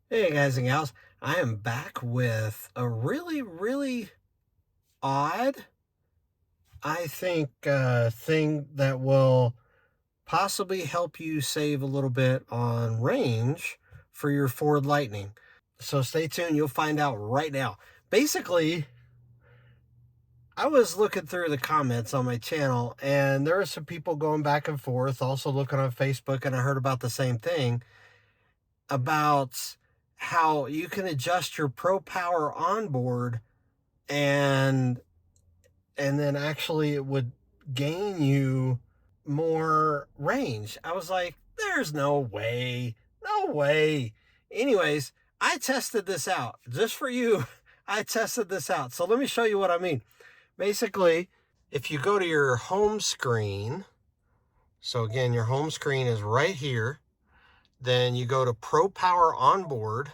Hey guys and gals, I am back with a really odd, I think, thing that will possibly help you save a little bit on range for your Ford Lightning. So stay tuned, you'll find out right now. Basically, I was looking through the comments on my channel and there are some people going back and forth, also looking on Facebook, and I heard about the same thing about how you can adjust your Pro Power onboard and then actually it would gain you more range. I was like, there's no way. No way. Anyways, I tested this out just for you. I tested this out. So let me show you what I mean. Basically, if you go to your home screen, so again, your home screen is right here. Then you go to Pro Power Onboard.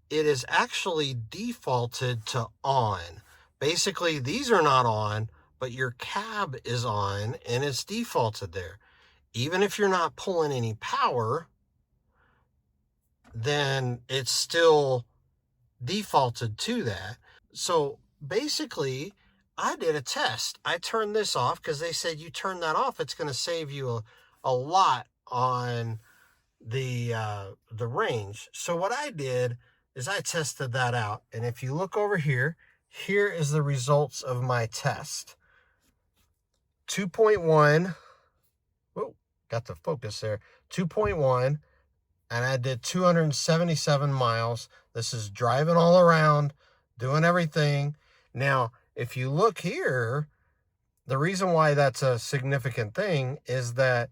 It is actually defaulted to on. Basically, these are not on, but your cab is on and it's defaulted there. Even if you're not pulling any power, then it's still defaulted to that. So basically, I did a test. I turned this off because they said you turn that off, it's going to save you a lot on the range. So what I did is I tested that out. And if you look over here, here is the results of my test. 2.1, oh, got the focus there, 2.1, and I did 277 miles. This is driving all around, doing everything. Now, if you look here, the reason why that's a significant thing is that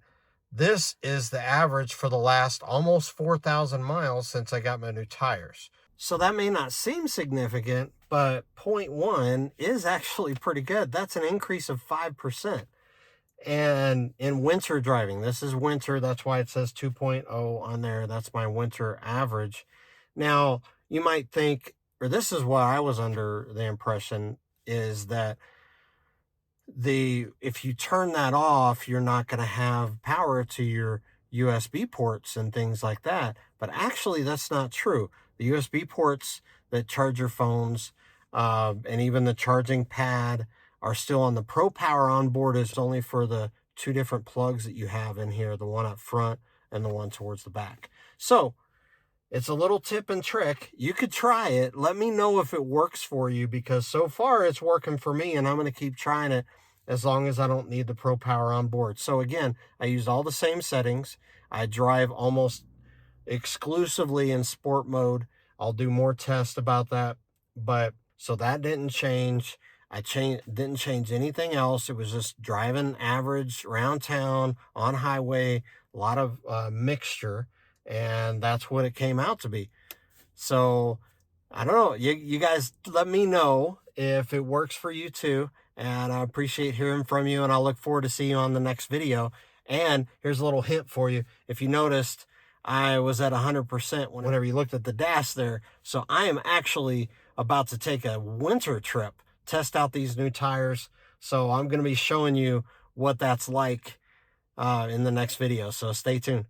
this is the average for the last almost 4,000 miles since I got my new tires. So that may not seem significant, but 0.1 is actually pretty good. That's an increase of 5%. And in winter driving, this is winter, that's why it says 2.0 on there. That's my winter average. Now, you might think, or this is what I was under the impression, is that if you turn that off, you're not going to have power to your USB ports and things like that. But actually, that's not true. The USB ports that charge your phones and even the charging pad are still on. The Pro Power onboard is only for the two different plugs that you have in here, the one up front and the one towards the back. So it's a little tip and trick. You could try it. Let me know if it works for you, because so far it's working for me and I'm going to keep trying it as long as I don't need the Pro Power on board. So again, I used all the same settings. I drive almost exclusively in sport mode. I'll do more tests about that. But so that didn't change. Didn't change anything else. It was just driving average around town, on highway, a lot of mixture. And that's what it came out to be. So I don't know. You guys let me know if it works for you too. And I appreciate hearing from you. And I'll look forward to seeing you on the next video. And here's a little hint for you. If you noticed, I was at 100% whenever you looked at the dash there. So I am actually about to take a winter trip, test out these new tires. So I'm going to be showing you what that's like in the next video. So stay tuned.